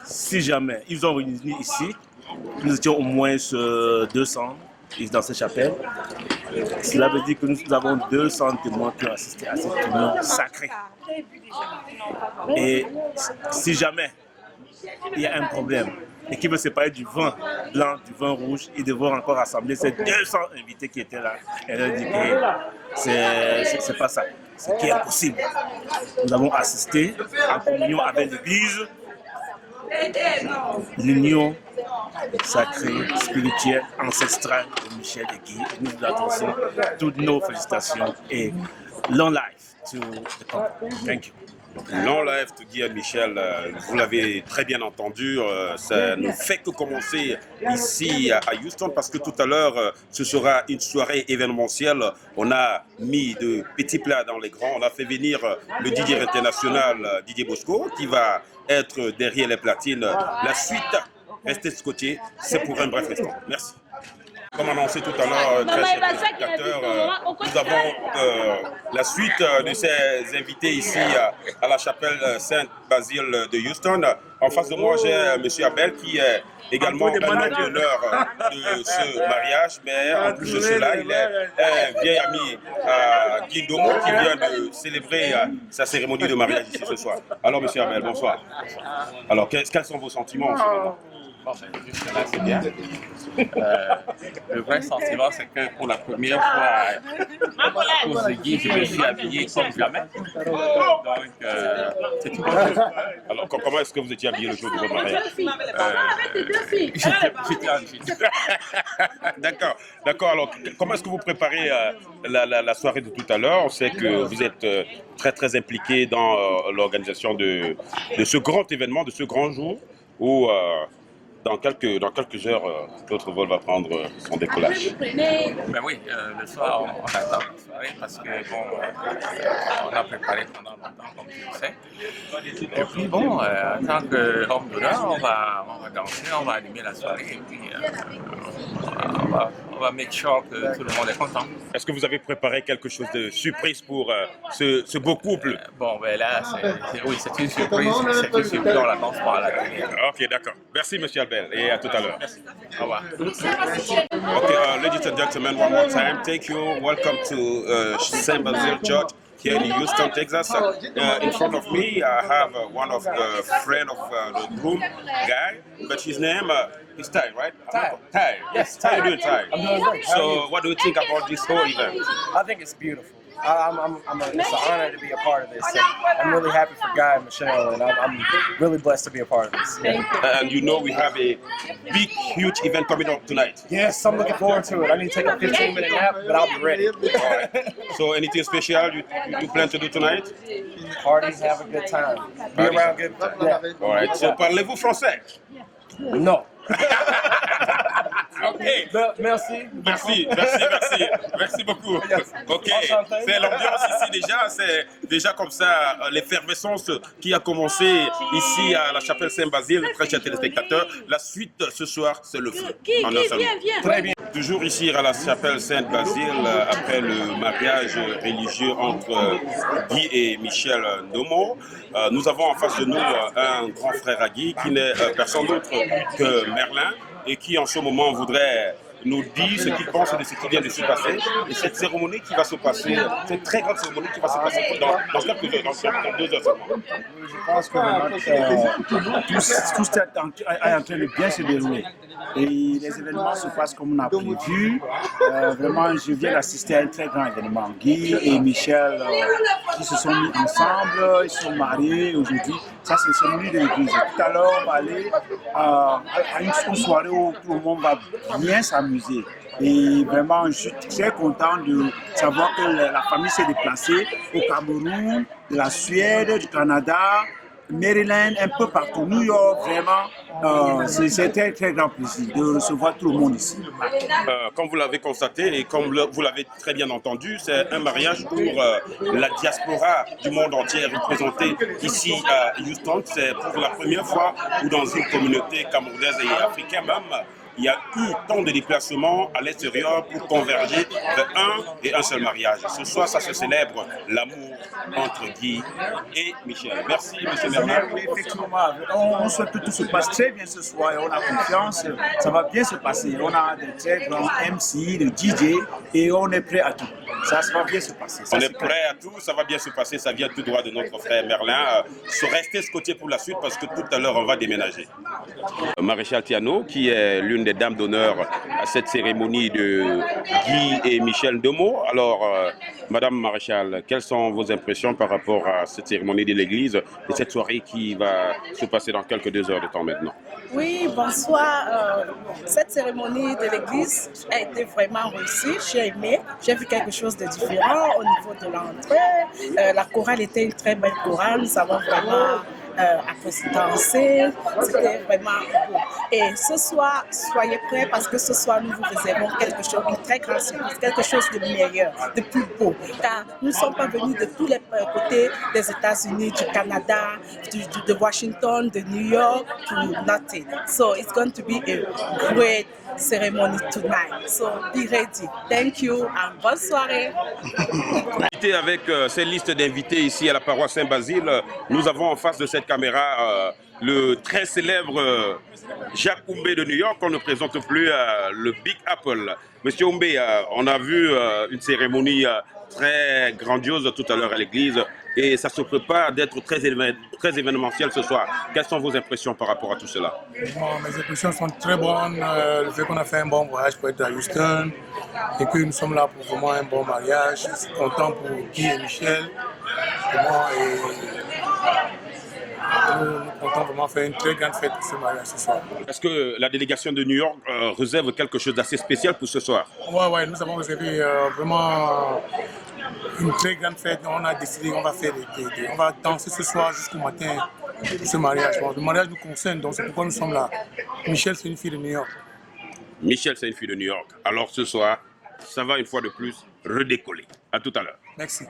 si jamais ils ont réuni ici, nous étions au moins 200 dans cette chapelle. Cela veut dire que nous avons 200 témoins qui ont assisté à cette union sacrée. Et si jamais il y a un problème et qui veut séparer du vin blanc, du vin rouge, ils devront encore rassembler ces 200 invités qui étaient là et leur dire que c'est pas ça. Ce qui est impossible. Nous avons assisté en communion avec l'Église, l'union sacrée, spirituelle, ancestrale de Michel et Guy. Et nous adressons toutes nos félicitations et long life to the couple. Thank you. Long live to Guy et Michel, vous l'avez très bien entendu, ça ne fait que commencer ici à Houston parce que tout à l'heure, ce sera une soirée événementielle. On a mis de petits plats dans les grands, on a fait venir le DJ international Didier Bosco qui va être derrière les platines. La suite, restez scotchés, c'est pour un bref instant. Merci. Comme annoncé tout à l'heure, très chers téléspectateurs, nous avons la suite de ces invités ici à la chapelle Saint-Basile de Houston. En face de moi, j'ai M. Abel qui est également un homme d'honneur de ce mariage, mais en plus de cela, il est un vieil ami Guy Domo qui vient de célébrer sa cérémonie de mariage ici ce soir. Alors, M. Abel, bonsoir. Alors, quels sont vos sentiments en ce moment? Bon, jusque là, c'est bien. Le vrai sentiment, c'est que pour la première fois, à cause de Guy, je me suis habillé comme jamais. Donc, c'est tout. Alors, comment est-ce que vous étiez habillé le jour de votre mariage? J'étais en jean. D'accord. Alors, comment est-ce que vous préparez la soirée de tout à l'heure? On sait que vous êtes très impliqué dans l'organisation de ce grand événement, de ce grand jour où... Dans quelques heures, l'autre vol va prendre son décollage. Ben oui, le soir, on attend la soirée parce que, bon, on a préparé pendant longtemps, comme tu le sais. Et puis, bon, en tant qu'homme d'honneur, on va danser, on va animer la soirée et puis on va make sure que tout le monde est content. Est-ce que vous avez préparé quelque chose de surprise pour ce beau couple? Bon, ben là, oui, c'est une surprise. C'est une surprise, on l'annonce pas à la télé. Ok, d'accord. Merci, M. Albert, et à tout à l'heure. Merci. Au revoir. Okay, ladies and gentlemen, one more time, thank you. Welcome to St. Basil Church here in Houston, Texas. In front of me, I have one of the friend of the groom guy, but his name is Ty, right? Ty. Yes, Ty. How you doing, Ty? I'm doing great. So, what do you think about this whole event? I think it's beautiful. It's an honor to be a part of this. And I'm really happy for Guy and Michelle, and I'm really blessed to be a part of this. And you know we have a big, huge event coming up tonight. Yes, I'm looking forward to it. I need to take a 15-minute nap, but I'll be ready. Right. So anything special you plan to do tonight? Parties, have a good time. Be around good people. Yeah. All right. So parlez-vous français? No. Ok. Merci beaucoup. Ok, c'est l'ambiance ici déjà, c'est déjà comme ça l'effervescence qui a commencé ici à la chapelle Saint-Basile, très chers téléspectateurs. La suite ce soir, c'est le feu. Très bien. Toujours ici à la chapelle Saint-Basile, après le mariage religieux entre Guy et Michel Domo, nous avons en face de nous un grand frère à Guy qui n'est personne d'autre que Merlin, et qui en ce moment voudrait nous dire ce qu'il pense de ce qui vient de se passer. Et cette cérémonie qui va se passer, cette très grande cérémonie qui va se passer dans quelques heures, dans 2 heures seulement. Je pense que tout est en train de bien se dérouler. Et les événements se passent comme on a prévu. Vraiment, je viens d'assister à un très grand événement. Guy et Michel qui se sont mis ensemble, ils sont mariés aujourd'hui. Ça, c'est une cérémonie de l'église. Tout à l'heure, on va aller à une soirée où tout le monde va bien s'amuser. Et vraiment, je suis très content de savoir que la famille s'est déplacée au Cameroun, de la Suède, du Canada, Maryland, un peu partout, New York, vraiment, c'est un très grand plaisir de recevoir tout le monde ici. Comme vous l'avez constaté et comme vous l'avez très bien entendu, c'est un mariage pour la diaspora du monde entier représentée ici à Houston. C'est pour la première fois où dans une communauté camerounaise et africaine même, il y a eu tant de déplacements à l'extérieur pour converger vers un seul mariage. Ce soir, ça se célèbre l'amour entre Guy et Michel. Merci, M. Bernard. Oui, effectivement, on souhaite que tout se passe très bien ce soir et on a confiance. Ça va bien se passer. On a des très grands MC, des DJ et on est prêt à tout. Ça va bien se passer. On est prêt à tout, ça va bien se passer. Ça vient tout droit de notre frère Merlin. Restez scotché pour la suite parce que tout à l'heure, on va déménager. Maréchal Tiano, qui est l'une des dames d'honneur à cette cérémonie de Guy et Michel Demeaux. Alors, Madame Maréchal, quelles sont vos impressions par rapport à cette cérémonie de l'église et cette soirée qui va se passer dans quelques 2 heures de temps maintenant? Oui, bonsoir. Cette cérémonie de l'église a été vraiment réussie. J'ai aimé. J'ai vu quelque chose de différent au niveau de l'entrée. La chorale était une très belle chorale. Nous avons vraiment apprécié danser. C'était vraiment beau. Et ce soir, soyez prêts parce que ce soir, nous vous réservons quelque chose, une très grande surprise, quelque chose de meilleur, de plus beau. Car nous ne sommes pas venus de tous les côtés des États-Unis, du Canada, de Washington, de New York, to nothing. So it's going to be a great ceremony tonight. So be ready. Thank you and bonne soirée. Avec cette liste d'invités ici à la paroisse Saint-Basile, nous avons en face de cette caméra le très célèbre Jacques Ombé de New York. On ne présente plus le Big Apple. Monsieur Ombé, on a vu une cérémonie très grandiose tout à l'heure à l'église et ça se prépare d'être très événementiel ce soir. Quelles sont vos impressions par rapport à tout cela? Bon, mes impressions sont très bonnes. Le fait qu'on a fait un bon voyage pour être à Houston et que nous sommes là pour vraiment un bon mariage. Je suis content pour Guy et Michel. Nous comptons vraiment faire une très grande fête pour ce mariage ce soir. Est-ce que la délégation de New York réserve quelque chose d'assez spécial pour ce soir? Oui, nous avons réservé vraiment une très grande fête. On a décidé qu'on va faire on va danser ce soir jusqu'au matin pour ce mariage. Bon, le mariage nous concerne, donc c'est pourquoi nous sommes là. Michel, c'est une fille de New York. Michel, c'est une fille de New York. Alors ce soir, ça va une fois de plus redécoller. À tout à l'heure. Merci.